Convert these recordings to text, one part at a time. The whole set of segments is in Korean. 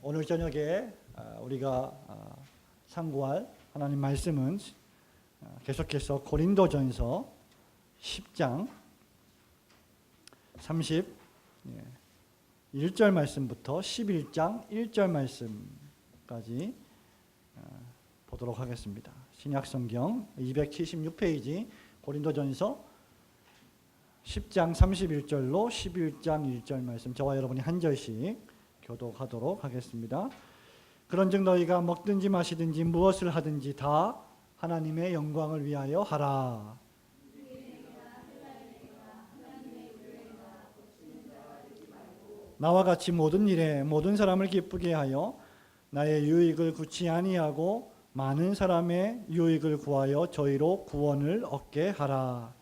오늘 저녁에 우리가 상고할 하나님 말씀은 계속해서 고린도전서 10장 31절 말씀부터 11장 1절 말씀까지 보도록 하겠습니다. 신약성경 276페이지 고린도전서 10장 31절로 11장 1절 말씀, 저와 여러분이 한 절씩 교독하도록 하겠습니다. 그런즉 너희가 먹든지 마시든지 무엇을 하든지 다 하나님의 영광을 위하여 하라. 나와 같이 모든 일에 모든 사람을 기쁘게 하여 나의 유익을 구치 아니하고 많은 사람의 유익을 구하여 저희로 구원을 얻게 하라.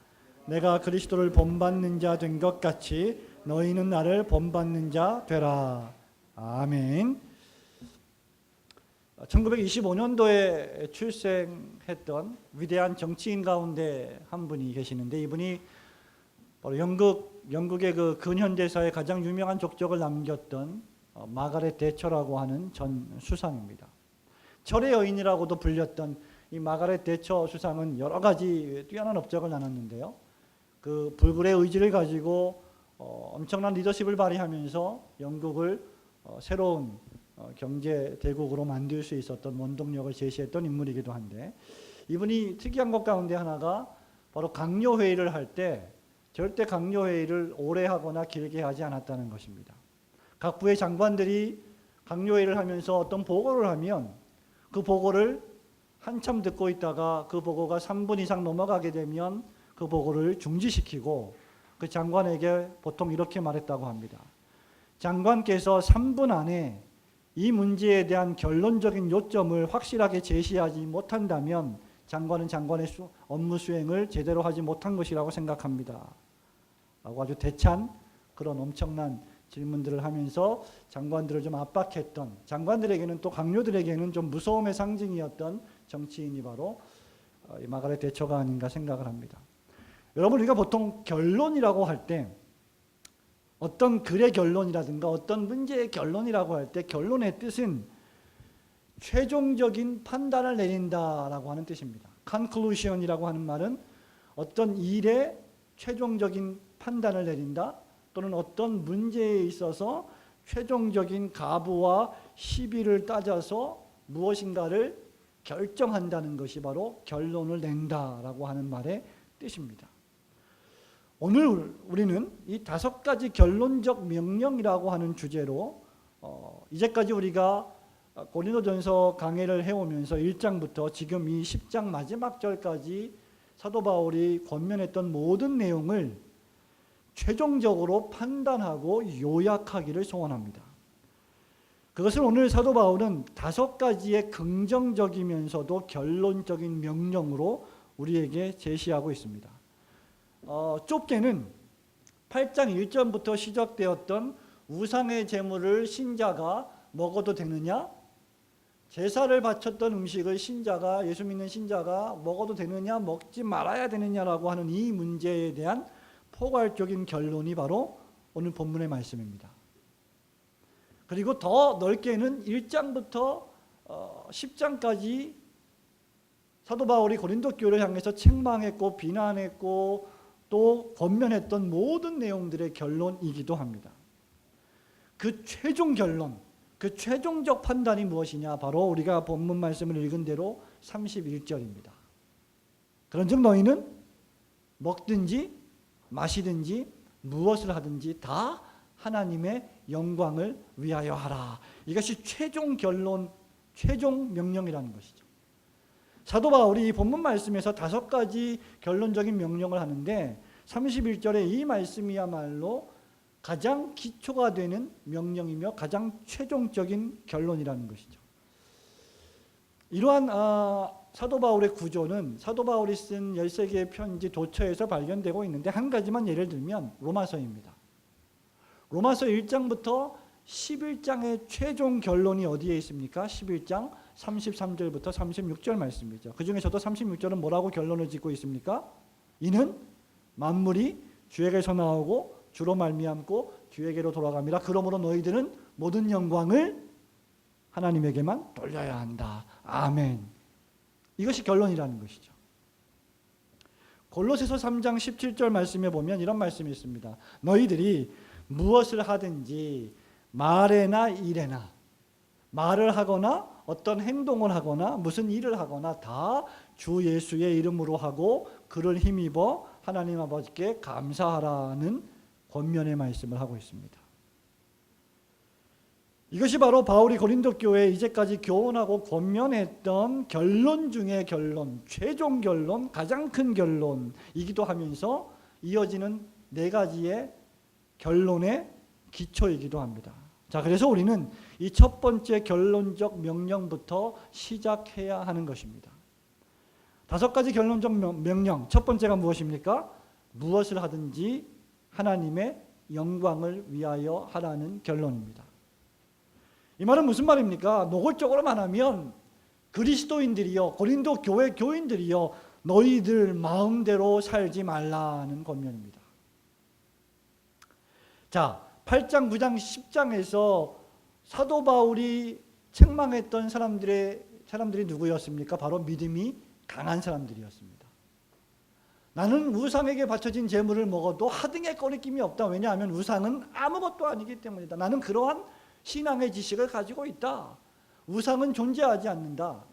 내가 그리스도를 본받는 자 된 것 같이 너희는 나를 본받는 자 되라. 아멘. 1925년도에 출생했던 위대한 정치인 가운데 한 분이 계시는데, 이분이 바로 영국의 그 근현대사에 가장 유명한 족적을 남겼던 마가렛 대처라고 하는 전 수상입니다. 철의 여인이라고도 불렸던 이 마가렛 대처 수상은 여러 가지 뛰어난 업적을 나눴는데요. 그 불굴의 의지를 가지고 엄청난 리더십을 발휘하면서 영국을 새로운 경제 대국으로 만들 수 있었던 원동력을 제시했던 인물이기도 한데, 이분이 특이한 것 가운데 하나가 바로 강요회의를 할 때 절대 강요회의를 오래 하거나 길게 하지 않았다는 것입니다. 각 부의 장관들이 강요회의를 하면서 어떤 보고를 하면 그 보고를 한참 듣고 있다가 그 보고가 3분 이상 넘어가게 되면 그 보고를 중지시키고 그 장관에게 보통 이렇게 말했다고 합니다. 장관께서 3분 안에 이 문제에 대한 결론적인 요점을 확실하게 제시하지 못한다면 장관은 장관의 업무 수행을 제대로 하지 못한 것이라고 생각합니다. 라고 아주 대찬 그런 엄청난 질문들을 하면서 장관들을 좀 압박했던, 장관들에게는 또 강요들에게는 좀 무서움의 상징이었던 정치인이 바로 이 마가렛 대처가 아닌가 생각을 합니다. 여러분, 우리가 보통 결론이라고 할 때, 어떤 글의 결론이라든가 어떤 문제의 결론이라고 할 때 결론의 뜻은 최종적인 판단을 내린다라고 하는 뜻입니다. conclusion이라고 하는 말은 어떤 일의 최종적인 판단을 내린다, 또는 어떤 문제에 있어서 최종적인 가부와 시비를 따져서 무엇인가를 결정한다는 것이 바로 결론을 낸다라고 하는 말의 뜻입니다. 오늘 우리는 이 5가지 결론적 명령이라고 하는 주제로 이제까지 우리가 고린도전서 강해를 해오면서 1장부터 지금 이 10장 마지막 절까지 사도 바울이 권면했던 모든 내용을 최종적으로 판단하고 요약하기를 소원합니다. 그것을 오늘 사도 바울은 5가지의 긍정적이면서도 결론적인 명령으로 우리에게 제시하고 있습니다. 좁게는 8장 1절부터 시작되었던 우상의 제물을 신자가 먹어도 되느냐, 제사를 바쳤던 음식을 신자가, 예수 믿는 신자가 먹어도 되느냐, 먹지 말아야 되느냐라고 하는 이 문제에 대한 포괄적인 결론이 바로 오늘 본문의 말씀입니다. 그리고 더 넓게는 1장부터 10장까지 사도 바울이 고린도 교회를 향해서 책망했고 비난했고 또 권면했던 모든 내용들의 결론이기도 합니다. 그 최종 결론, 그 최종적 판단이 무엇이냐, 바로 우리가 본문 말씀을 읽은 대로 31절입니다. 그런즉 너희는 먹든지 마시든지 무엇을 하든지 다 하나님의 영광을 위하여 하라. 이것이 최종 결론, 최종 명령이라는 것이죠. 사도 바울이 이 본문 말씀에서 5가지 결론적인 명령을 하는데 31절의 이 말씀이야말로 가장 기초가 되는 명령이며 가장 최종적인 결론이라는 것이죠. 이러한 사도 바울의 구조는 사도 바울이 쓴 13개의 편지 도처에서 발견되고 있는데, 한 가지만 예를 들면 로마서입니다. 로마서 1장부터 11장의 최종 결론이 어디에 있습니까? 11장 33절부터 36절 말씀이죠. 그 중에서도 36절은 뭐라고 결론을 짓고 있습니까? 이는 만물이 주에게서 나오고 주로 말미암고 주에게로 돌아갑니다. 그러므로 너희들은 모든 영광을 하나님에게만 돌려야 한다. 아멘. 이것이 결론이라는 것이죠. 골로새서 3장 17절 말씀에 보면 이런 말씀이 있습니다. 너희들이 무엇을 하든지 말에나 일에나, 말을 하거나 어떤 행동을 하거나 무슨 일을 하거나 다 주 예수의 이름으로 하고 그를 힘입어 하나님 아버지께 감사하라는 권면의 말씀을 하고 있습니다. 이것이 바로 바울이 고린도 교회에 이제까지 교훈하고 권면했던 결론 중의 결론, 최종 결론, 가장 큰 결론이기도 하면서 이어지는 네 가지의 결론의 기초이기도 합니다. 자, 그래서 우리는 이 첫 번째 결론적 명령부터 시작해야 하는 것입니다. 5가지 결론적 명령. 첫 번째가 무엇입니까? 무엇을 하든지 하나님의 영광을 위하여 하라는 결론입니다. 이 말은 무슨 말입니까? 노골적으로만 하면 그리스도인들이여, 고린도 교회 교인들이여, 너희들 마음대로 살지 말라는 권면입니다. 자, 8장, 9장, 10장에서 사도 바울이 책망했던 사람들이 누구였습니까? 바로 믿음이 강한 사람들이었습니다. 나는 우상에게 바쳐진 제물을 먹어도 하등의 꺼리낌이 없다. 왜냐하면 우상은 아무것도 아니기 때문이다. 나는 그러한 신앙의 지식을 가지고 있다. 우상은 존재하지 않는다.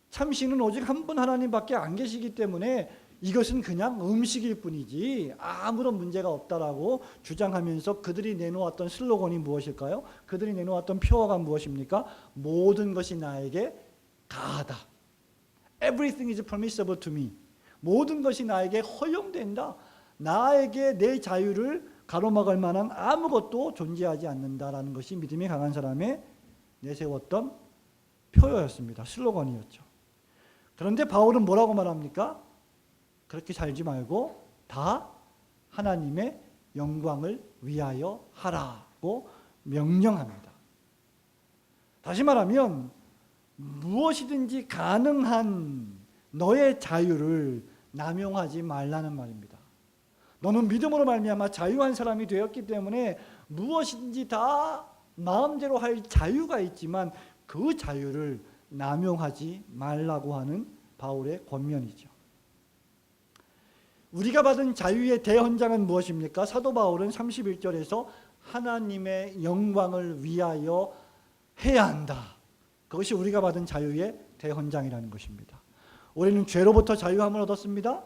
참신은 오직 한 분 하나님밖에 안 계시기 때문에 이것은 그냥 음식일 뿐이지 아무런 문제가 없다라고 주장하면서 그들이 내놓았던 슬로건이 무엇일까요? 그들이 내놓았던 표어가 무엇입니까? 모든 것이 나에게 가하다. Everything is permissible to me. 모든 것이 나에게 허용된다. 나에게 내 자유를 가로막을 만한 아무것도 존재하지 않는다라는 것이 믿음이 강한 사람의 내세웠던 표어였습니다. 슬로건이었죠. 그런데 바울은 뭐라고 말합니까? 그렇게 살지 말고 다 하나님의 영광을 위하여 하라고 명령합니다. 다시 말하면 무엇이든지 가능한 너의 자유를 남용하지 말라는 말입니다. 너는 믿음으로 말미암아 자유한 사람이 되었기 때문에 무엇이든지 다 마음대로 할 자유가 있지만 그 자유를 남용하지 말라고 하는 바울의 권면이죠. 우리가 받은 자유의 대헌장은 무엇입니까? 사도 바울은 31절에서 하나님의 영광을 위하여 해야 한다. 그것이 우리가 받은 자유의 대헌장이라는 것입니다. 우리는 죄로부터 자유함을 얻었습니다.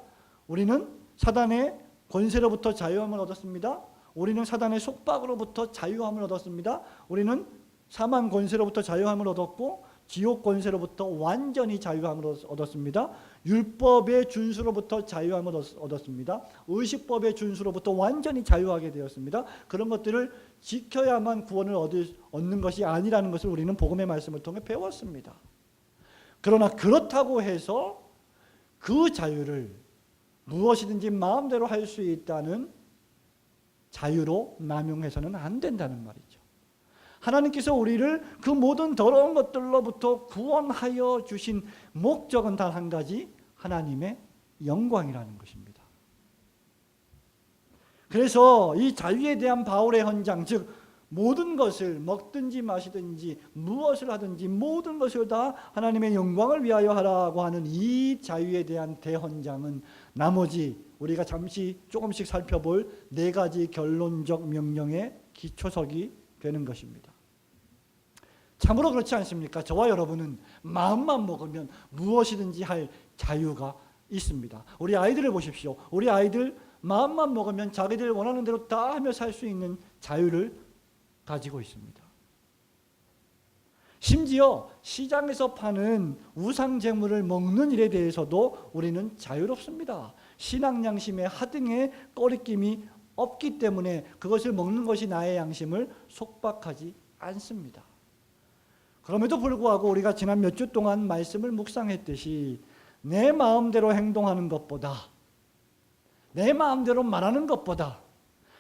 우리는 사단의 권세로부터 자유함을 얻었습니다. 우리는 사단의 속박으로부터 자유함을 얻었습니다. 우리는 사망 권세로부터 자유함을 얻었고 지옥 권세로부터 완전히 자유함을 얻었습니다. 율법의 준수로부터 자유함을 얻었습니다. 의식법의 준수로부터 완전히 자유하게 되었습니다. 그런 것들을 지켜야만 구원을 얻는 것이 아니라는 것을 우리는 복음의 말씀을 통해 배웠습니다. 그러나 그렇다고 해서 그 자유를 무엇이든지 마음대로 할 수 있다는 자유로 남용해서는 안 된다는 말이죠. 하나님께서 우리를 그 모든 더러운 것들로부터 구원하여 주신 목적은 단 한 가지, 하나님의 영광이라는 것입니다. 그래서 이 자유에 대한 바울의 헌장, 즉 모든 것을 먹든지 마시든지 무엇을 하든지 모든 것을 다 하나님의 영광을 위하여 하라고 하는 이 자유에 대한 대헌장은 나머지 우리가 잠시 조금씩 살펴볼 4가지 결론적 명령의 기초석이 되는 것입니다. 참으로 그렇지 않습니까? 저와 여러분은 마음만 먹으면 무엇이든지 할 자유가 있습니다. 우리 아이들을 보십시오. 우리 아이들 마음만 먹으면 자기들 원하는 대로 다 하며 살 수 있는 자유를 가지고 있습니다. 심지어 시장에서 파는 우상 제물을 먹는 일에 대해서도 우리는 자유롭습니다. 신앙 양심의 하등의 꺼리낌이 없기 때문에 그것을 먹는 것이 나의 양심을 속박하지 않습니다. 그럼에도 불구하고 우리가 지난 몇 주 동안 말씀을 묵상했듯이 내 마음대로 행동하는 것보다, 내 마음대로 말하는 것보다,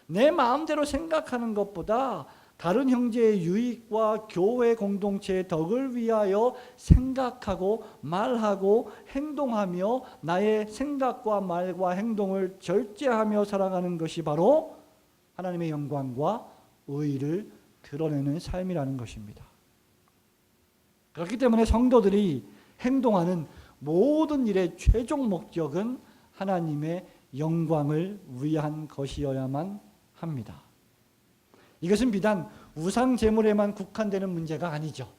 내 마음대로 생각하는 것보다 다른 형제의 유익과 교회 공동체의 덕을 위하여 생각하고 말하고 행동하며 나의 생각과 말과 행동을 절제하며 살아가는 것이 바로 하나님의 영광과 의의를 드러내는 삶이라는 것입니다. 그렇기 때문에 성도들이 행동하는 모든 일의 최종 목적은 하나님의 영광을 위한 것이어야만 합니다. 이것은 비단 우상 제물에만 국한되는 문제가 아니죠.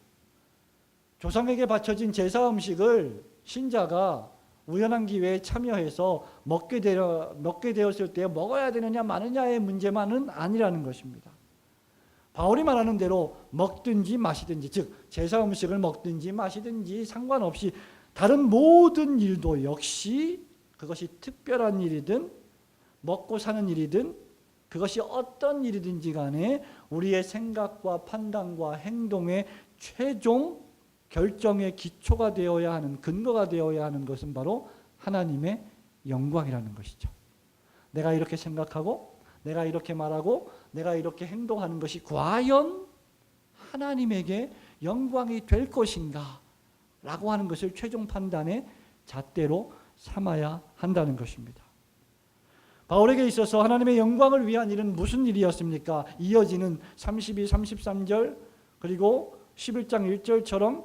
조상에게 바쳐진 제사 음식을 신자가 우연한 기회에 참여해서 먹게 되었을 때 먹어야 되느냐 마느냐의 문제만은 아니라는 것입니다. 바울이 말하는 대로 먹든지 마시든지, 즉 제사 음식을 먹든지 마시든지 상관없이 다른 모든 일도 역시 그것이 특별한 일이든 먹고 사는 일이든 그것이 어떤 일이든지 간에 우리의 생각과 판단과 행동의 최종 결정의 기초가 되어야 하는, 근거가 되어야 하는 것은 바로 하나님의 영광이라는 것이죠. 내가 이렇게 생각하고 내가 이렇게 말하고 내가 이렇게 행동하는 것이 과연 하나님에게 영광이 될 것인가 라고 하는 것을 최종 판단의 잣대로 삼아야 한다는 것입니다. 바울에게 있어서 하나님의 영광을 위한 일은 무슨 일이었습니까? 이어지는 32, 33절 그리고 11장 1절처럼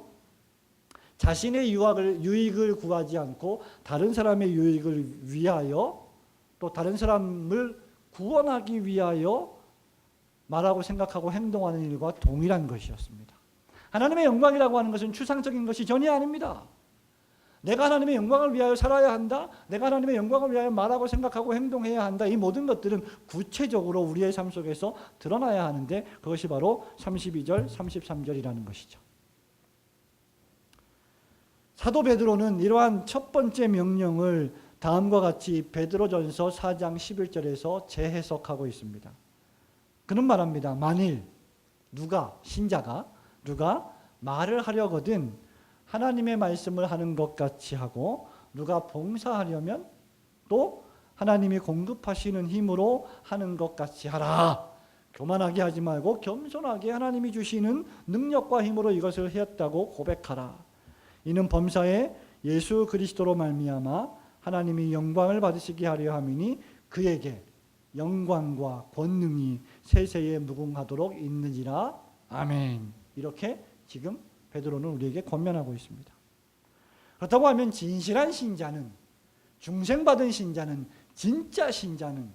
자신의 유익을 구하지 않고 다른 사람의 유익을 위하여 또 다른 사람을 구원하기 위하여 말하고 생각하고 행동하는 일과 동일한 것이었습니다. 하나님의 영광이라고 하는 것은 추상적인 것이 전혀 아닙니다. 내가 하나님의 영광을 위하여 살아야 한다. 내가 하나님의 영광을 위하여 말하고 생각하고 행동해야 한다. 이 모든 것들은 구체적으로 우리의 삶 속에서 드러나야 하는데 그것이 바로 32절, 33절이라는 것이죠. 사도 베드로는 이러한 첫 번째 명령을 다음과 같이 베드로전서 4장 11절에서 재해석하고 있습니다. 그는 말합니다. 만일 신자가 말을 하려거든 하나님의 말씀을 하는 것 같이 하고 누가 봉사하려면 또 하나님이 공급하시는 힘으로 하는 것 같이 하라. 교만하게 하지 말고 겸손하게 하나님이 주시는 능력과 힘으로 이것을 했다고 고백하라. 이는 범사에 예수 그리스도로 말미암아 하나님이 영광을 받으시게 하려 함이니 그에게 영광과 권능이 세세에 무궁하도록 있느니라. 아멘. 이렇게 지금 베드로는 우리에게 권면하고 있습니다. 그렇다고 하면 진실한 신자는, 중생받은 신자는, 진짜 신자는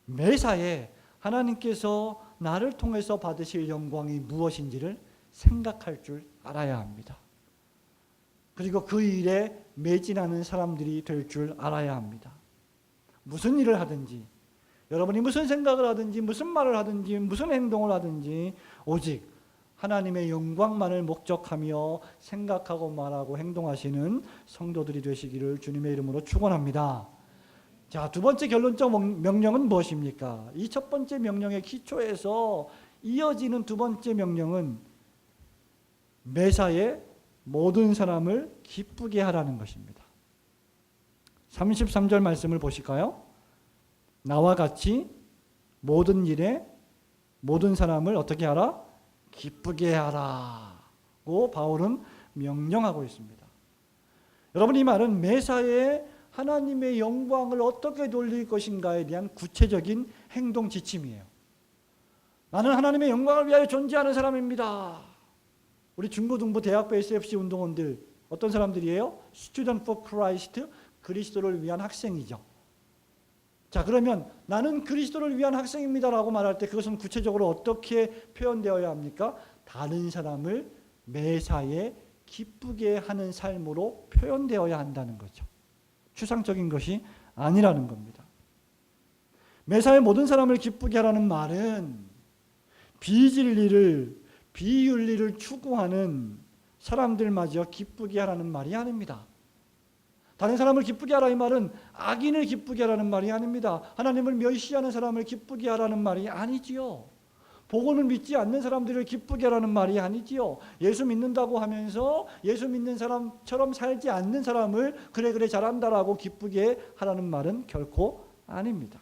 매사에 하나님께서 나를 통해서 받으실 영광이 무엇인지를 생각할 줄 알아야 합니다. 그리고 그 일에 매진하는 사람들이 될 줄 알아야 합니다. 무슨 일을 하든지, 여러분이 무슨 생각을 하든지, 무슨 말을 하든지, 무슨 행동을 하든지 오직 하나님의 영광만을 목적하며 생각하고 말하고 행동하시는 성도들이 되시기를 주님의 이름으로 축원합니다. 자, 두 번째 결론적 명령은 무엇입니까? 이 첫 번째 명령의 기초에서 이어지는 두 번째 명령은 매사에 모든 사람을 기쁘게 하라는 것입니다. 33절 말씀을 보실까요? 나와 같이 모든 일에 모든 사람을 어떻게 하라? 기쁘게 하라고 바울은 명령하고 있습니다. 여러분, 이 말은 매사에 하나님의 영광을 어떻게 돌릴 것인가에 대한 구체적인 행동 지침이에요. 나는 하나님의 영광을 위하여 존재하는 사람입니다. 우리 중고등부 대학부 SFC 운동원들 어떤 사람들이에요? Student for Christ, 그리스도를 위한 학생이죠. 자, 그러면 나는 그리스도를 위한 학생입니다라고 말할 때 그것은 구체적으로 어떻게 표현되어야 합니까? 다른 사람을 매사에 기쁘게 하는 삶으로 표현되어야 한다는 거죠. 추상적인 것이 아니라는 겁니다. 매사에 모든 사람을 기쁘게 하라는 말은 비윤리를 추구하는 사람들마저 기쁘게 하라는 말이 아닙니다. 다른 사람을 기쁘게 하라 이 말은 악인을 기쁘게 하라는 말이 아닙니다. 하나님을 멸시하는 사람을 기쁘게 하라는 말이 아니지요. 복음을 믿지 않는 사람들을 기쁘게 하라는 말이 아니지요. 예수 믿는다고 하면서 예수 믿는 사람처럼 살지 않는 사람을 그래 잘한다라고 기쁘게 하라는 말은 결코 아닙니다.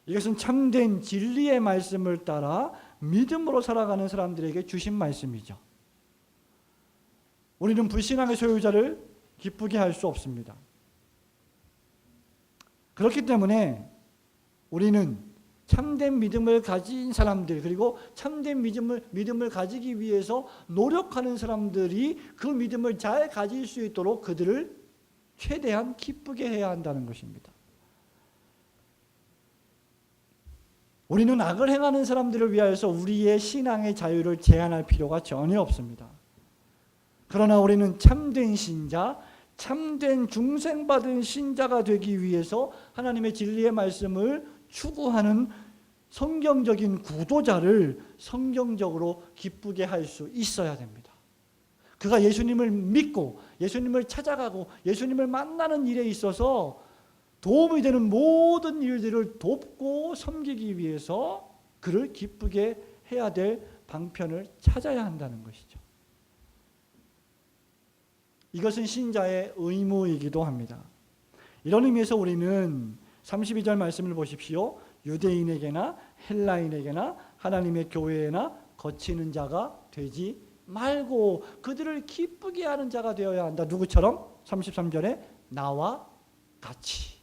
이것은 참된 진리의 말씀을 따라 믿음으로 살아가는 사람들에게 주신 말씀이죠. 우리는 불신앙의 소유자를 기쁘게 할 수 없습니다. 그렇기 때문에 우리는 참된 믿음을 가진 사람들, 그리고 참된 믿음을 가지기 위해서 노력하는 사람들이 그 믿음을 잘 가질 수 있도록 그들을 최대한 기쁘게 해야 한다는 것입니다. 우리는 악을 행하는 사람들을 위하여서 우리의 신앙의 자유를 제한할 필요가 전혀 없습니다. 그러나 우리는 참된 신자, 참된 중생받은 신자가 되기 위해서 하나님의 진리의 말씀을 추구하는 성경적인 구도자를 성경적으로 기쁘게 할 수 있어야 됩니다. 그가 예수님을 믿고 예수님을 찾아가고 예수님을 만나는 일에 있어서 도움이 되는 모든 일들을 돕고 섬기기 위해서 그를 기쁘게 해야 될 방편을 찾아야 한다는 것이죠. 이것은 신자의 의무이기도 합니다. 이런 의미에서 우리는 32절 말씀을 보십시오. 유대인에게나 헬라인에게나 하나님의 교회에나 거치는 자가 되지 말고 그들을 기쁘게 하는 자가 되어야 한다. 누구처럼? 33절에 나와 같이.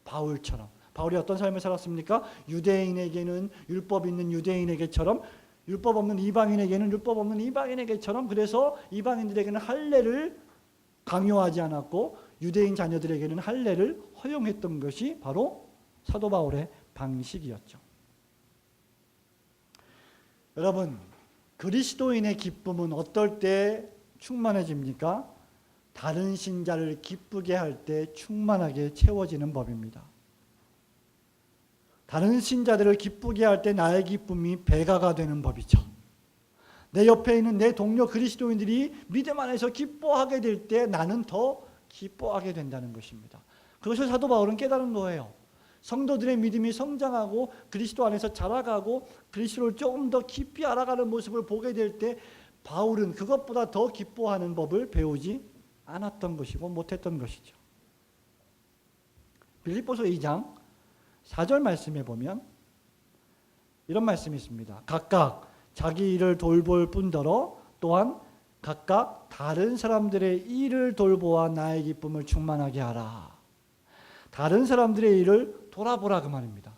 바울처럼. 바울이 어떤 삶을 살았습니까? 유대인에게는 율법 있는 유대인에게처럼, 율법 없는 이방인에게는 율법 없는 이방인에게처럼, 그래서 이방인들에게는 할례를 강요하지 않았고 유대인 자녀들에게는 할례를 허용했던 것이 바로 사도 바울의 방식이었죠. 여러분, 그리스도인의 기쁨은 어떨 때 충만해집니까? 다른 신자를 기쁘게 할 때 충만하게 채워지는 법입니다. 다른 신자들을 기쁘게 할 때 나의 기쁨이 배가가 되는 법이죠. 내 옆에 있는 내 동료 그리스도인들이 믿음 안에서 기뻐하게 될 때 나는 더 기뻐하게 된다는 것입니다. 그것을 사도 바울은 깨달은 거예요. 성도들의 믿음이 성장하고 그리스도 안에서 자라가고 그리스도를 조금 더 깊이 알아가는 모습을 보게 될 때 바울은 그것보다 더 기뻐하는 법을 배우지 않았던 것이고 못했던 것이죠. 빌립보서 2장 4절 말씀에 보면 이런 말씀이 있습니다. 각각 자기 일을 돌볼 뿐더러 또한 각각 다른 사람들의 일을 돌보아 나의 기쁨을 충만하게 하라. 다른 사람들의 일을 돌아보라 그 말입니다.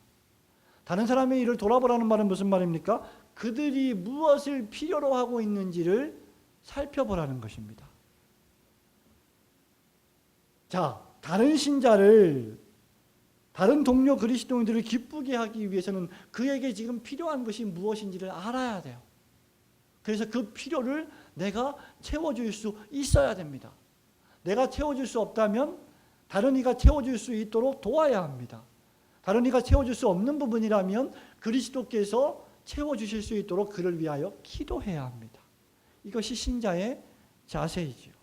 다른 사람의 일을 돌아보라는 말은 무슨 말입니까? 그들이 무엇을 필요로 하고 있는지를 살펴보라는 것입니다. 자, 다른 신자를, 다른 동료 그리스도인들을 기쁘게 하기 위해서는 그에게 지금 필요한 것이 무엇인지를 알아야 돼요. 그래서 그 필요를 내가 채워줄 수 있어야 됩니다. 내가 채워줄 수 없다면 다른 이가 채워줄 수 있도록 도와야 합니다. 다른 이가 채워줄 수 없는 부분이라면 그리스도께서 채워주실 수 있도록 그를 위하여 기도해야 합니다. 이것이 신자의 자세이지요.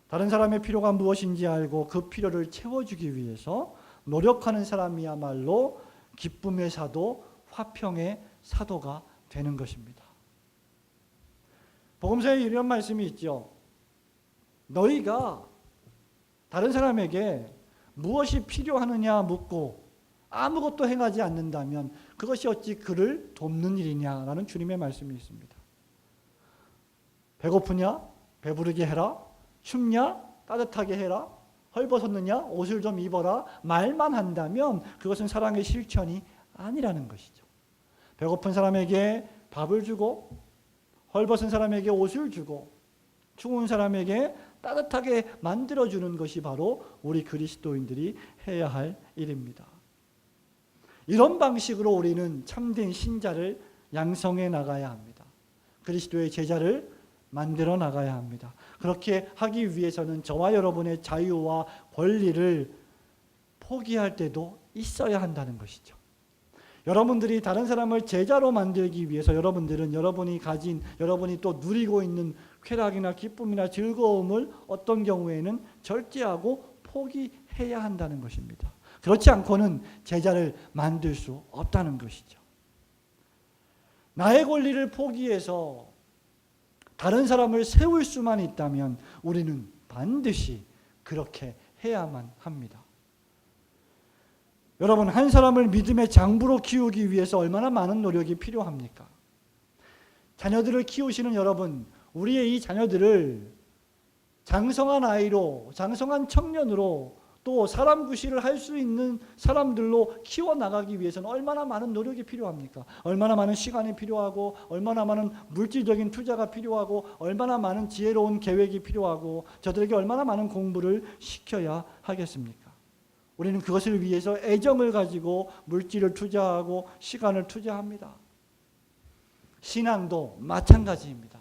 다른 사람의 필요가 무엇인지 알고 그 필요를 채워주기 위해서 노력하는 사람이야말로 기쁨의 사도, 화평의 사도가 되는 것입니다. 복음서에 이런 말씀이 있죠. 너희가 다른 사람에게 무엇이 필요하느냐 묻고 아무것도 행하지 않는다면 그것이 어찌 그를 돕는 일이냐라는 주님의 말씀이 있습니다. 배고프냐? 배부르게 해라. 춥냐? 따뜻하게 해라. 헐벗었느냐? 옷을 좀 입어라. 말만 한다면 그것은 사랑의 실천이 아니라는 것이죠. 배고픈 사람에게 밥을 주고 헐벗은 사람에게 옷을 주고 추운 사람에게 따뜻하게 만들어주는 것이 바로 우리 그리스도인들이 해야 할 일입니다. 이런 방식으로 우리는 참된 신자를 양성해 나가야 합니다. 그리스도의 제자를 만들어 나가야 합니다. 그렇게 하기 위해서는 저와 여러분의 자유와 권리를 포기할 때도 있어야 한다는 것이죠. 여러분들이 다른 사람을 제자로 만들기 위해서 여러분들은 여러분이 가진, 여러분이 또 누리고 있는 쾌락이나 기쁨이나 즐거움을 어떤 경우에는 절제하고 포기해야 한다는 것입니다. 그렇지 않고는 제자를 만들 수 없다는 것이죠. 나의 권리를 포기해서 다른 사람을 세울 수만 있다면 우리는 반드시 그렇게 해야만 합니다. 여러분, 한 사람을 믿음의 장부로 키우기 위해서 얼마나 많은 노력이 필요합니까? 자녀들을 키우시는 여러분, 우리의 이 자녀들을 장성한 아이로, 장성한 청년으로 또 사람 구실을 할 수 있는 사람들로 키워나가기 위해서는 얼마나 많은 노력이 필요합니까? 얼마나 많은 시간이 필요하고 얼마나 많은 물질적인 투자가 필요하고 얼마나 많은 지혜로운 계획이 필요하고 저들에게 얼마나 많은 공부를 시켜야 하겠습니까? 우리는 그것을 위해서 애정을 가지고 물질을 투자하고 시간을 투자합니다. 신앙도 마찬가지입니다.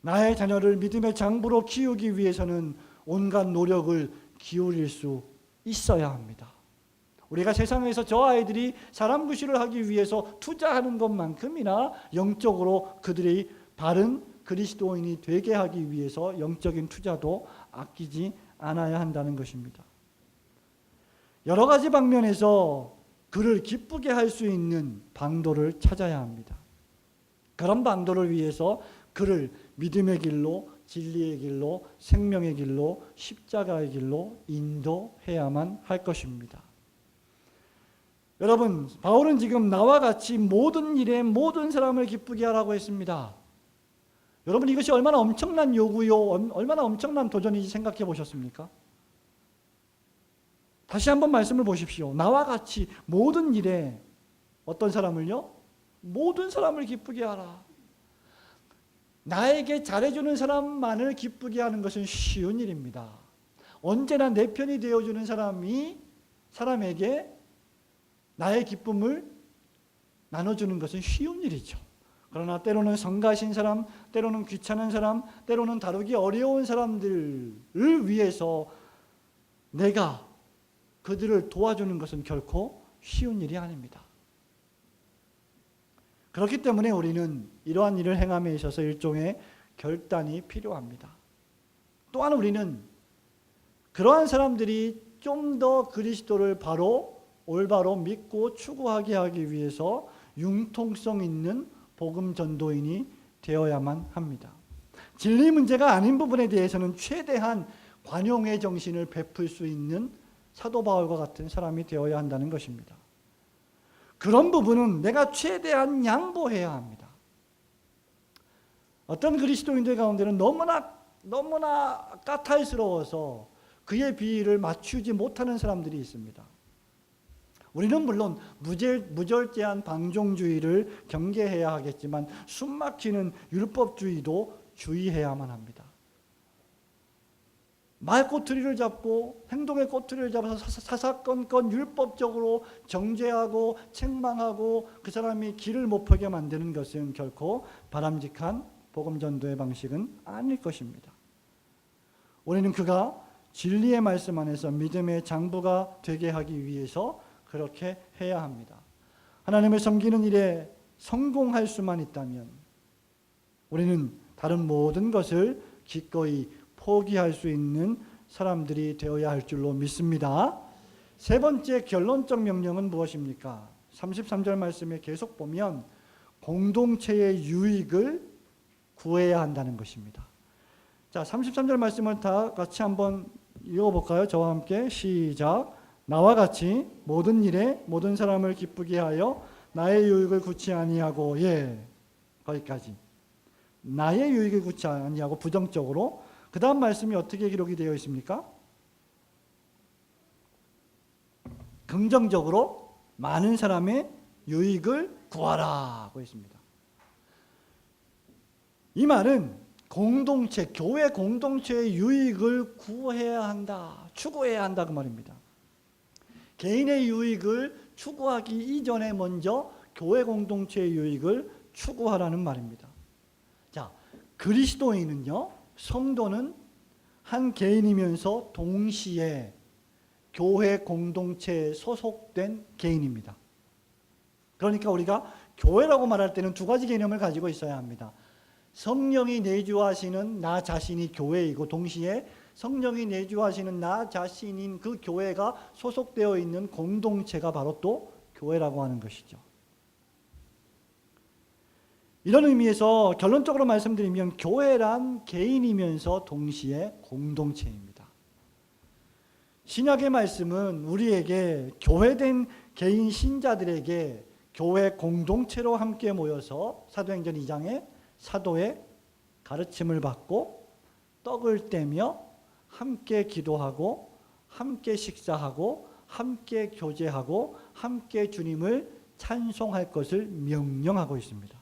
나의 자녀를 믿음의 장부로 키우기 위해서는 온갖 노력을 기울일 수 있어야 합니다. 우리가 세상에서 저 아이들이 사람 구실을 하기 위해서 투자하는 것만큼이나 영적으로 그들이 바른 그리스도인이 되게 하기 위해서 영적인 투자도 아끼지 않아야 한다는 것입니다. 여러 가지 방면에서 그를 기쁘게 할 수 있는 방도를 찾아야 합니다. 그런 방도를 위해서 그를 믿음의 길로, 진리의 길로, 생명의 길로, 십자가의 길로 인도해야만 할 것입니다. 여러분, 바울은 지금 나와 같이 모든 일에 모든 사람을 기쁘게 하라고 했습니다. 여러분, 이것이 얼마나 엄청난 요구요, 얼마나 엄청난 도전인지 생각해 보셨습니까? 다시 한번 말씀을 보십시오. 나와 같이 모든 일에 어떤 사람을요? 모든 사람을 기쁘게 하라. 나에게 잘해주는 사람만을 기쁘게 하는 것은 쉬운 일입니다. 언제나 내 편이 되어주는 사람에게 나의 기쁨을 나눠주는 것은 쉬운 일이죠. 그러나 때로는 성가신 사람, 때로는 귀찮은 사람, 때로는 다루기 어려운 사람들을 위해서 내가 그들을 도와주는 것은 결코 쉬운 일이 아닙니다. 그렇기 때문에 우리는 이러한 일을 행함에 있어서 일종의 결단이 필요합니다. 또한 우리는 그러한 사람들이 좀 더 그리스도를 올바로 믿고 추구하게 하기 위해서 융통성 있는 복음 전도인이 되어야만 합니다. 진리 문제가 아닌 부분에 대해서는 최대한 관용의 정신을 베풀 수 있는 사도 바울과 같은 사람이 되어야 한다는 것입니다. 그런 부분은 내가 최대한 양보해야 합니다. 어떤 그리스도인들 가운데는 너무나 까탈스러워서 그의 비위를 맞추지 못하는 사람들이 있습니다. 우리는 물론 무절제한 방종주의를 경계해야 하겠지만 숨막히는 율법주의도 주의해야만 합니다. 말꼬투리를 잡고 행동의 꼬투리를 잡아서 사사건건 율법적으로 정죄하고 책망하고 그 사람이 길을 못 펴게 만드는 것은 결코 바람직한 복음전도의 방식은 아닐 것입니다. 우리는 그가 진리의 말씀 안에서 믿음의 장부가 되게 하기 위해서 그렇게 해야 합니다. 하나님을 섬기는 일에 성공할 수만 있다면 우리는 다른 모든 것을 기꺼이 포기할 수 있는 사람들이 되어야 할 줄로 믿습니다. 세 번째 결론적 명령은 무엇입니까? 33절 말씀에 계속 보면 공동체의 유익을 구해야 한다는 것입니다. 자, 33절 말씀을 다 같이 한번 읽어볼까요? 저와 함께 시작. 나와 같이 모든 일에 모든 사람을 기쁘게 하여 나의 유익을 구치 아니하고, 거기까지. 나의 유익을 구치 아니하고 부정적으로. 그 다음 말씀이 어떻게 기록이 되어 있습니까? 긍정적으로 많은 사람의 유익을 구하라 하고 있습니다. 이 말은 교회 공동체의 유익을 구해야 한다, 추구해야 한다 그 말입니다. 개인의 유익을 추구하기 이전에 먼저 교회 공동체의 유익을 추구하라는 말입니다. 자, 그리스도인은요, 성도는 한 개인이면서 동시에 교회 공동체에 소속된 개인입니다. 그러니까 우리가 교회라고 말할 때는 두 가지 개념을 가지고 있어야 합니다. 성령이 내주하시는 나 자신이 교회이고 동시에 성령이 내주하시는 나 자신인 그 교회가 소속되어 있는 공동체가 바로 또 교회라고 하는 것이죠. 이런 의미에서 결론적으로 말씀드리면 교회란 개인이면서 동시에 공동체입니다. 신약의 말씀은 우리에게 교회된 개인 신자들에게 교회 공동체로 함께 모여서 사도행전 2장에 사도의 가르침을 받고 떡을 떼며 함께 기도하고 함께 식사하고 함께 교제하고 함께 주님을 찬송할 것을 명령하고 있습니다.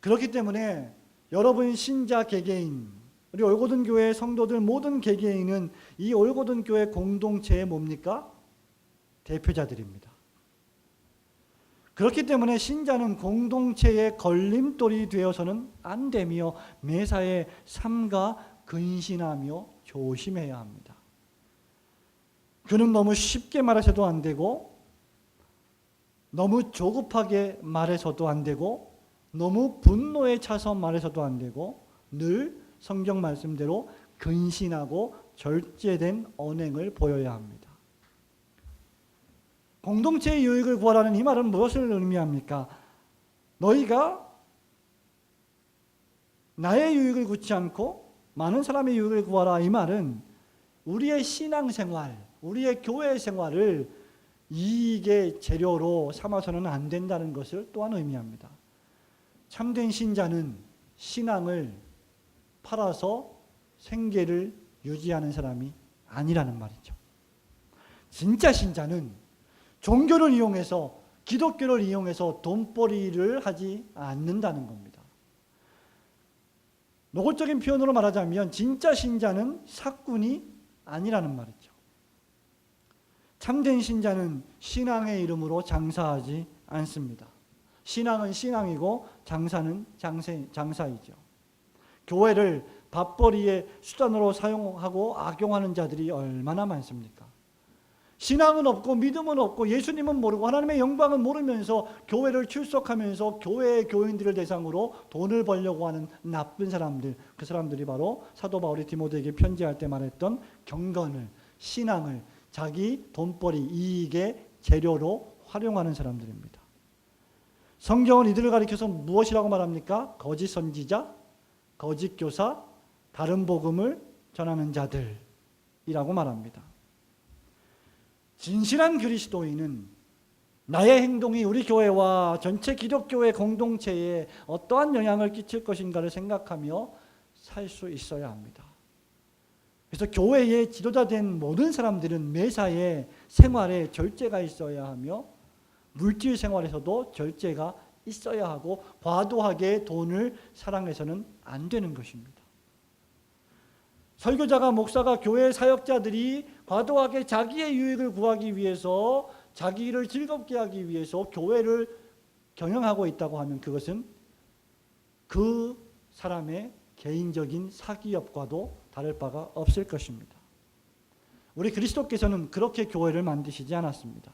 그렇기 때문에 여러분 신자 개개인, 우리 올고든 교회 성도들 모든 개개인은 이 올고든 교회 공동체의 뭡니까? 대표자들입니다. 그렇기 때문에 신자는 공동체의 걸림돌이 되어서는 안 되며 매사에 삼가 근신하며 조심해야 합니다. 그는 너무 쉽게 말해서도 안 되고 너무 조급하게 말해서도 안 되고 너무 분노에 차서 말해서도 안 되고 늘 성경 말씀대로 근신하고 절제된 언행을 보여야 합니다. 공동체의 유익을 구하라는 이 말은 무엇을 의미합니까? 너희가 나의 유익을 구치 않고 많은 사람의 유익을 구하라. 이 말은 우리의 신앙생활, 우리의 교회 생활을 이익의 재료로 삼아서는 안 된다는 것을 또한 의미합니다. 참된 신자는 신앙을 팔아서 생계를 유지하는 사람이 아니라는 말이죠. 진짜 신자는 종교를 이용해서, 기독교를 이용해서 돈벌이를 하지 않는다는 겁니다. 노골적인 표현으로 말하자면 진짜 신자는 사꾼이 아니라는 말이죠. 참된 신자는 신앙의 이름으로 장사하지 않습니다. 신앙은 신앙이고 장사는 장사이죠. 교회를 밥벌이의 수단으로 사용하고 악용하는 자들이 얼마나 많습니까? 신앙은 없고 믿음은 없고 예수님은 모르고 하나님의 영광은 모르면서 교회를 출석하면서 교회의 교인들을 대상으로 돈을 벌려고 하는 나쁜 사람들, 그 사람들이 바로 사도 바울이 디모데에게 편지할 때 말했던 경건을, 신앙을 자기 돈벌이, 이익의 재료로 활용하는 사람들입니다. 성경은 이들을 가리켜서 무엇이라고 말합니까? 거짓 선지자, 거짓 교사, 다른 복음을 전하는 자들이라고 말합니다. 진실한 그리스도인은 나의 행동이 우리 교회와 전체 기독교의 공동체에 어떠한 영향을 끼칠 것인가를 생각하며 살 수 있어야 합니다. 그래서 교회의 지도자 된 모든 사람들은 매사에 생활에 절제가 있어야 하며 물질 생활에서도 절제가 있어야 하고 과도하게 돈을 사랑해서는 안 되는 것입니다. 설교자가, 목사가, 교회 사역자들이 과도하게 자기의 유익을 구하기 위해서, 자기 일을 즐겁게 하기 위해서 교회를 경영하고 있다고 하면 그것은 그 사람의 개인적인 사기업과도 다를 바가 없을 것입니다. 우리 그리스도께서는 그렇게 교회를 만드시지 않았습니다.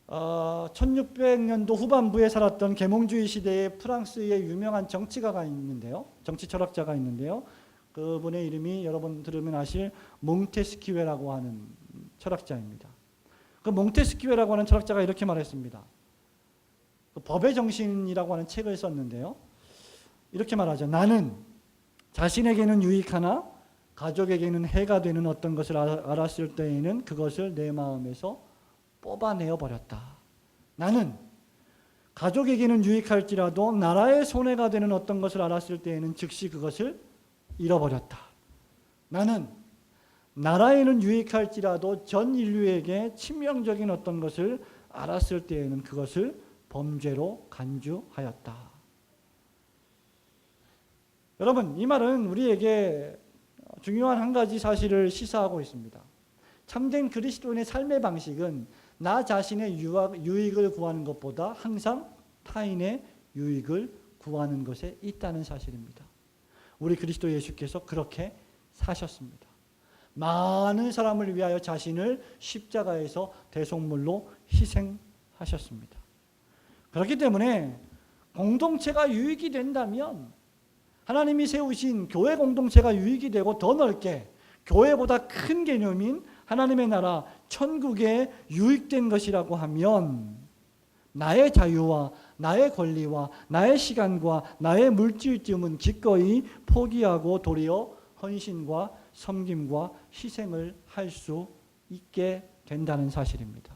1600년도 후반부에 살았던 계몽주의 시대의 프랑스의 유명한 정치가가 있는데요. 정치 철학자가 있는데요. 그분의 이름이 여러분 들으면 아실 몽테스키웨라고 하는 철학자입니다. 그 몽테스키웨라고 하는 철학자가 이렇게 말했습니다. 그 법의 정신이라고 하는 책을 썼는데요. 이렇게 말하죠. 나는 자신에게는 유익하나 가족에게는 해가 되는 어떤 것을 알았을 때에는 그것을 내 마음에서 뽑아내어 버렸다. 나는 가족에게는 유익할지라도 나라의 손해가 되는 어떤 것을 알았을 때에는 즉시 그것을 잃어버렸다. 나는 나라에는 유익할지라도 전 인류에게 치명적인 어떤 것을 알았을 때에는 그것을 범죄로 간주하였다. 여러분, 이 말은 우리에게 중요한 한 가지 사실을 시사하고 있습니다. 참된 그리스도인의 삶의 방식은 나 자신의 유익을 구하는 것보다 항상 타인의 유익을 구하는 것에 있다는 사실입니다. 우리 그리스도 예수께서 그렇게 사셨습니다. 많은 사람을 위하여 자신을 십자가에서 대속물로 희생하셨습니다. 그렇기 때문에 공동체가 유익이 된다면 하나님이 세우신 교회 공동체가 유익이 되고 더 넓게 교회보다 큰 개념인 하나님의 나라 천국에 유익된 것이라고 하면 나의 자유와 나의 권리와 나의 시간과 나의 물질쯤은 기꺼이 포기하고 도리어 헌신과 섬김과 희생을 할 수 있게 된다는 사실입니다.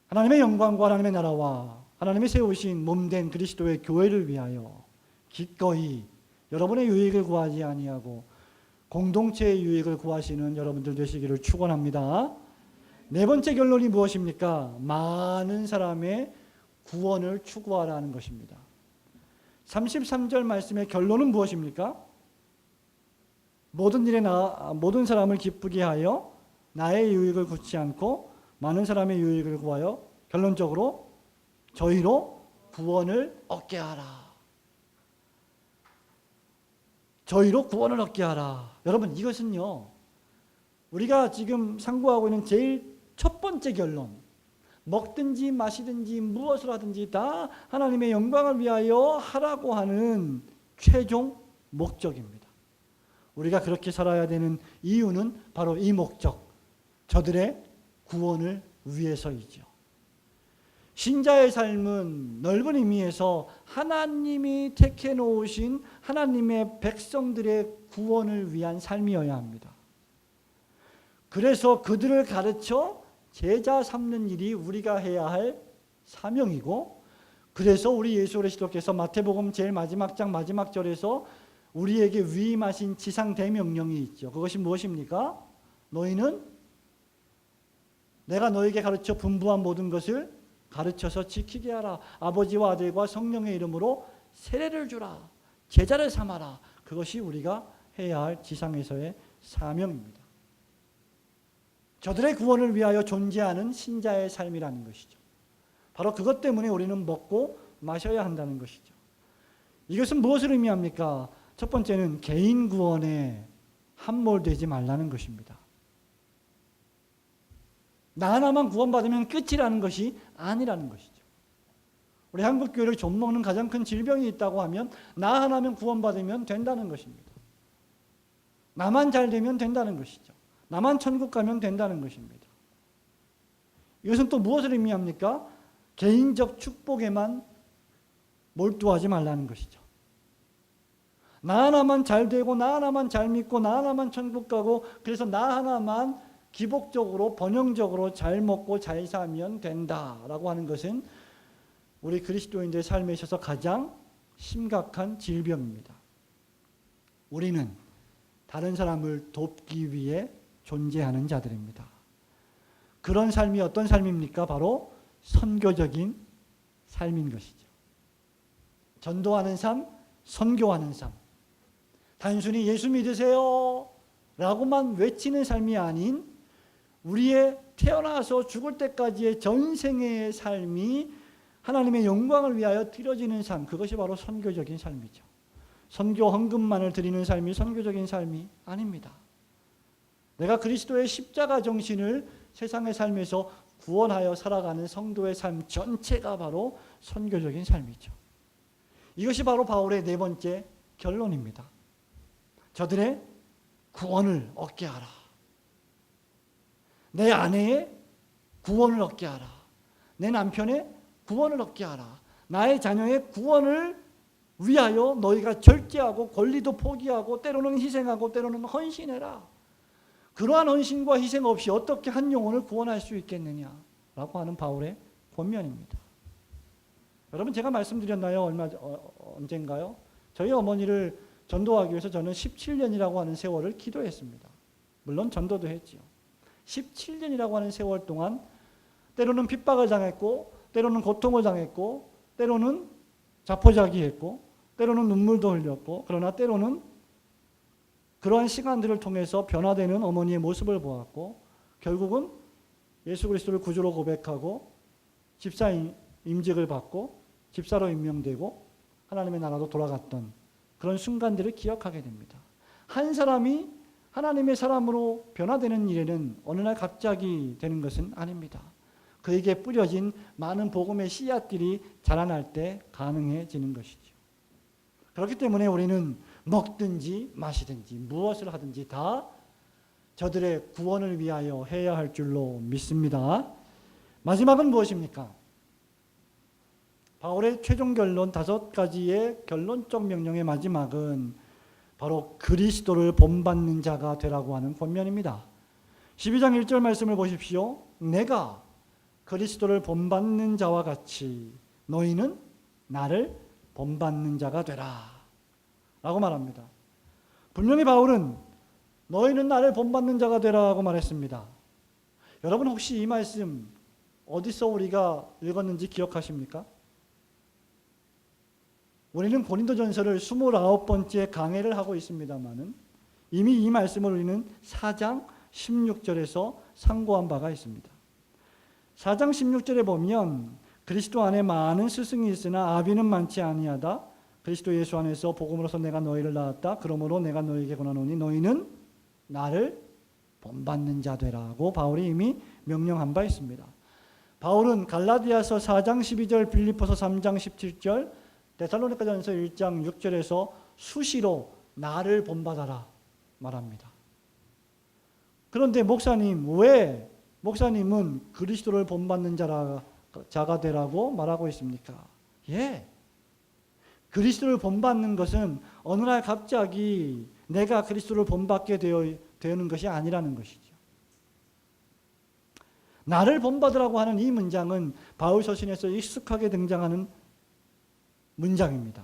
하나님의 영광과 하나님의 나라와 하나님이 세우신 몸된 그리스도의 교회를 위하여 기꺼이 여러분의 유익을 구하지 아니하고 공동체의 유익을 구하시는 여러분들 되시기를 축원합니다. 네 번째 결론이 무엇입니까? 많은 사람의 구원을 추구하라는 것입니다. 33절 말씀의 결론은 무엇입니까? 모든 사람을 기쁘게 하여 나의 유익을 구치 않고 많은 사람의 유익을 구하여 결론적으로 저희로 구원을 얻게 하라. 저희로 구원을 얻게 하라. 여러분, 이것은요, 우리가 지금 상고하고 있는 제일 첫 번째 결론, 먹든지 마시든지 무엇을 하든지 다 하나님의 영광을 위하여 하라고 하는 최종 목적입니다. 우리가 그렇게 살아야 되는 이유는 바로 이 목적, 저들의 구원을 위해서이죠. 신자의 삶은 넓은 의미에서 하나님이 택해 놓으신 하나님의 백성들의 구원을 위한 삶이어야 합니다. 그래서 그들을 가르쳐 제자 삼는 일이 우리가 해야 할 사명이고, 그래서 우리 예수 그리스도께서 마태복음 제일 마지막 장 마지막 절에서 우리에게 위임하신 지상 대명령이 있죠. 그것이 무엇입니까? 너희는 내가 너에게 가르쳐 분부한 모든 것을 가르쳐서 지키게 하라. 아버지와 아들과 성령의 이름으로 세례를 주라. 제자를 삼아라. 그것이 우리가 해야 할 지상에서의 사명입니다. 저들의 구원을 위하여 존재하는 신자의 삶이라는 것이죠. 바로 그것 때문에 우리는 먹고 마셔야 한다는 것이죠. 이것은 무엇을 의미합니까? 첫 번째는 개인 구원에 함몰되지 말라는 것입니다. 나 하나만 구원받으면 끝이라는 것이 아니라는 것이죠. 우리 한국교회를 좀먹는 가장 큰 질병이 있다고 하면 나 하나면 구원받으면 된다는 것입니다. 나만 잘 되면 된다는 것이죠. 나만 천국 가면 된다는 것입니다. 이것은 또 무엇을 의미합니까? 개인적 축복에만 몰두하지 말라는 것이죠. 나 하나만 잘 되고 나 하나만 잘 믿고 나 하나만 천국 가고 그래서 나 하나만 기복적으로 번영적으로 잘 먹고 잘 살면 된다라고 하는 것은 우리 그리스도인들의 삶에 있어서 가장 심각한 질병입니다. 우리는 다른 사람을 돕기 위해 존재하는 자들입니다. 그런 삶이 어떤 삶입니까? 바로 선교적인 삶인 것이죠. 전도하는 삶, 선교하는 삶. 단순히 예수 믿으세요 라고만 외치는 삶이 아닌 우리의 태어나서 죽을 때까지의 전생의 삶이 하나님의 영광을 위하여 드려지는 삶, 그것이 바로 선교적인 삶이죠. 선교 헌금만을 드리는 삶이 선교적인 삶이 아닙니다. 내가 그리스도의 십자가 정신을 세상의 삶에서 구원하여 살아가는 성도의 삶 전체가 바로 선교적인 삶이죠. 이것이 바로 바울의 네 번째 결론입니다. 저들의 구원을 얻게 하라. 내 아내의 구원을 얻게 하라. 내 남편의 구원을 얻게 하라. 나의 자녀의 구원을 위하여 너희가 절제하고 권리도 포기하고 때로는 희생하고 때로는 헌신해라. 그러한 헌신과 희생 없이 어떻게 한 영혼을 구원할 수 있겠느냐라고 하는 바울의 권면입니다. 여러분, 제가 말씀드렸나요? 언젠가요? 저희 어머니를 전도하기 위해서 저는 17년이라고 하는 세월을 기도했습니다. 물론 전도도 했지요. 17년이라고 하는 세월 동안 때로는 핍박을 당했고 때로는 고통을 당했고 때로는 자포자기했고 때로는 눈물도 흘렸고 그러나 때로는 그러한 시간들을 통해서 변화되는 어머니의 모습을 보았고 결국은 예수 그리스도를 구주로 고백하고 집사 임직을 받고 집사로 임명되고 하나님의 나라로 돌아갔던 그런 순간들을 기억하게 됩니다. 한 사람이 하나님의 사람으로 변화되는 일에는 어느 날 갑자기 되는 것은 아닙니다. 그에게 뿌려진 많은 복음의 씨앗들이 자라날 때 가능해지는 것이죠. 그렇기 때문에 우리는 먹든지 마시든지 무엇을 하든지 다 저들의 구원을 위하여 해야 할 줄로 믿습니다. 마지막은 무엇입니까? 바울의 최종 결론 5가지의 결론적 명령의 마지막은 바로 그리스도를 본받는 자가 되라고 하는 권면입니다. 12장 1절 말씀을 보십시오. 내가 그리스도를 본받는 자와 같이 너희는 나를 본받는 자가 되라 라고 말합니다. 분명히 바울은 너희는 나를 본받는 자가 되라고 말했습니다. 여러분 혹시 이 말씀 어디서 우리가 읽었는지 기억하십니까? 우리는 고린도전서를 29번째 강해를 하고 있습니다만은 이미 이 말씀을 우리는 4장 16절에서 상고한 바가 있습니다. 4장 16절에 보면 그리스도 안에 많은 스승이 있으나 아비는 많지 아니하다. 그리스도 예수 안에서 복음으로서 내가 너희를 낳았다. 그러므로 내가 너희에게 권하노니 너희는 나를 본받는 자 되라고 바울이 이미 명령한 바 있습니다. 바울은 갈라디아서 4장 12절, 빌립보서 3장 17절, 데살로니가전서 1장 6절에서 수시로 나를 본받아라 말합니다. 그런데 목사님, 왜 목사님은 그리스도를 본받는 자가 되라고 말하고 있습니까? 예, 그리스도를 본받는 것은 어느 날 갑자기 내가 그리스도를 본받게 되는 것이 아니라는 것이죠. 나를 본받으라고 하는 이 문장은 바울 서신에서 익숙하게 등장하는 문장입니다.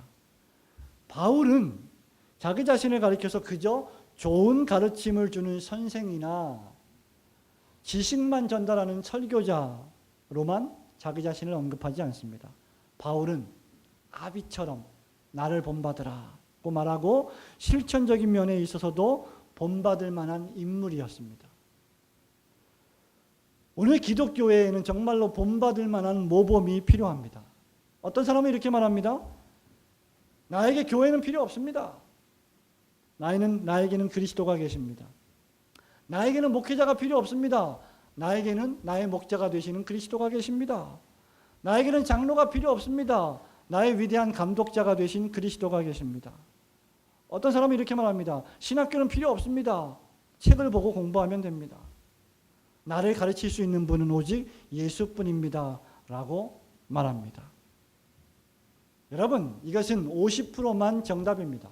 바울은 자기 자신을 가리켜서 그저 좋은 가르침을 주는 선생이나 지식만 전달하는 설교자로만 자기 자신을 언급하지 않습니다. 바울은 아비처럼 나를 본받으라고 말하고 실천적인 면에 있어서도 본받을 만한 인물이었습니다. 오늘 기독교회에는 정말로 본받을 만한 모범이 필요합니다. 어떤 사람은 이렇게 말합니다. 나에게 교회는 필요 없습니다. 나에게는 그리스도가 계십니다. 나에게는 목회자가 필요 없습니다. 나에게는 나의 목자가 되시는 그리스도가 계십니다. 나에게는 장로가 필요 없습니다. 나의 위대한 감독자가 되신 그리스도가 계십니다. 어떤 사람은 이렇게 말합니다. 신학교는 필요 없습니다. 책을 보고 공부하면 됩니다. 나를 가르칠 수 있는 분은 오직 예수뿐입니다. 라고 말합니다. 여러분, 이것은 50%만 정답입니다.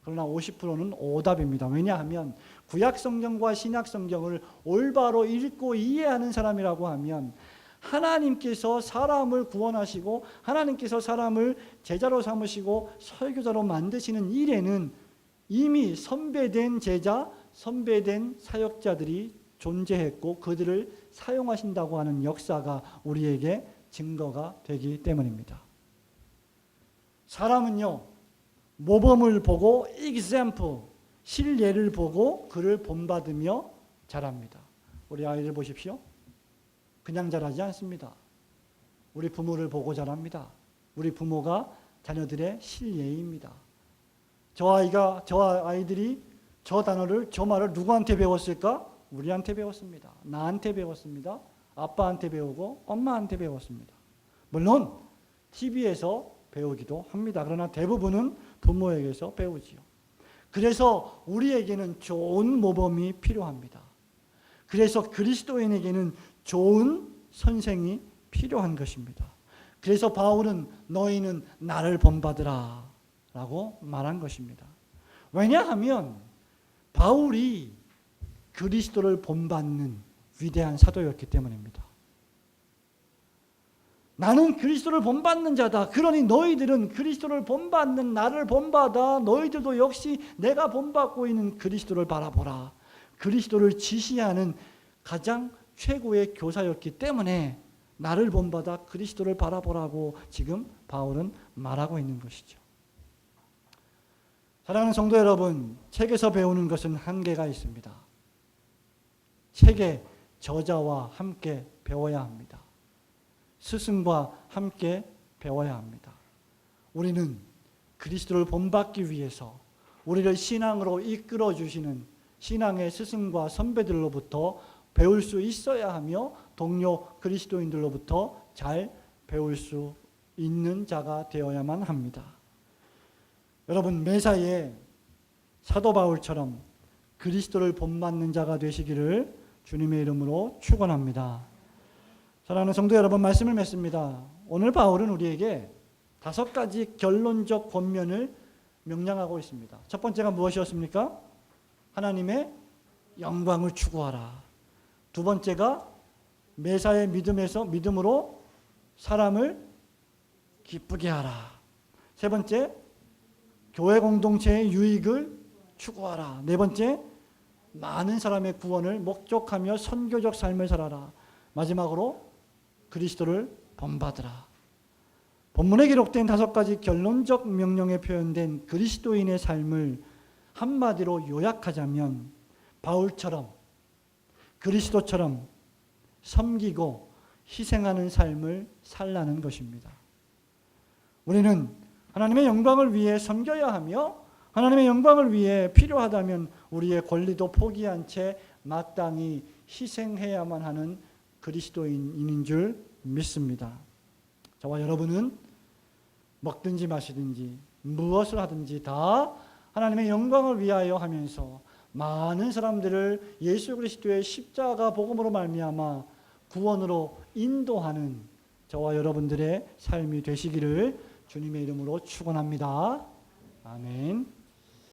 그러나 50%는 오답입니다. 왜냐하면 구약성경과 신약성경을 올바로 읽고 이해하는 사람이라고 하면 하나님께서 사람을 구원하시고 하나님께서 사람을 제자로 삼으시고 설교자로 만드시는 일에는 이미 선배된 제자, 선배된 사역자들이 존재했고 그들을 사용하신다고 하는 역사가 우리에게 증거가 되기 때문입니다. 사람은요, 모범을 보고 example, 실예를 보고 그를 본받으며 자랍니다. 우리 아이들 보십시오. 그냥 자라지 않습니다. 우리 부모를 보고 자랍니다. 우리 부모가 자녀들의 실예입니다. 저 아이들이 저 단어를, 저 말을 누구한테 배웠을까? 우리한테 배웠습니다. 나한테 배웠습니다. 아빠한테 배우고 엄마한테 배웠습니다. 물론 TV에서 배우기도 합니다. 그러나 대부분은 부모에게서 배우지요. 그래서 우리에게는 좋은 모범이 필요합니다. 그래서 그리스도인에게는 좋은 선생이 필요한 것입니다. 그래서 바울은 너희는 나를 본받으라 라고 말한 것입니다. 왜냐하면 바울이 그리스도를 본받는 위대한 사도였기 때문입니다. 나는 그리스도를 본받는 자다. 그러니 너희들은 그리스도를 본받는 나를 본받아. 너희들도 역시 내가 본받고 있는 그리스도를 바라보라. 그리스도를 지시하는 가장 최고의 교사였기 때문에 나를 본받아 그리스도를 바라보라고 지금 바울은 말하고 있는 것이죠. 사랑하는 성도 여러분, 책에서 배우는 것은 한계가 있습니다. 책의 저자와 함께 배워야 합니다. 스승과 함께 배워야 합니다. 우리는 그리스도를 본받기 위해서 우리를 신앙으로 이끌어 주시는 신앙의 스승과 선배들로부터 배울 수 있어야 하며 동료 그리스도인들로부터 잘 배울 수 있는 자가 되어야만 합니다. 여러분, 매사에 사도 바울처럼 그리스도를 본받는 자가 되시기를 주님의 이름으로 축원합니다. 사랑하는 성도 여러분, 말씀을 맺습니다. 오늘 바울은 우리에게 5가지 결론적 권면을 명령하고 있습니다. 첫 번째가 무엇이었습니까? 하나님의 영광을 추구하라. 두 번째가 매사의 믿음으로 사람을 기쁘게 하라. 세 번째, 교회 공동체의 유익을 추구하라. 네 번째, 많은 사람의 구원을 목적하며 선교적 삶을 살아라. 마지막으로 그리스도를 본받으라. 본문에 기록된 5가지 결론적 명령에 표현된 그리스도인의 삶을 한마디로 요약하자면 바울처럼 그리스도처럼 섬기고 희생하는 삶을 살라는 것입니다. 우리는 하나님의 영광을 위해 섬겨야 하며 하나님의 영광을 위해 필요하다면 우리의 권리도 포기한 채 마땅히 희생해야만 하는 그리스도인인 줄 믿습니다. 저와 여러분은 먹든지 마시든지 무엇을 하든지 다 하나님의 영광을 위하여 하면서 많은 사람들을 예수 그리스도의 십자가 복음으로 말미암아 구원으로 인도하는 저와 여러분들의 삶이 되시기를 주님의 이름으로 축원합니다. 아멘.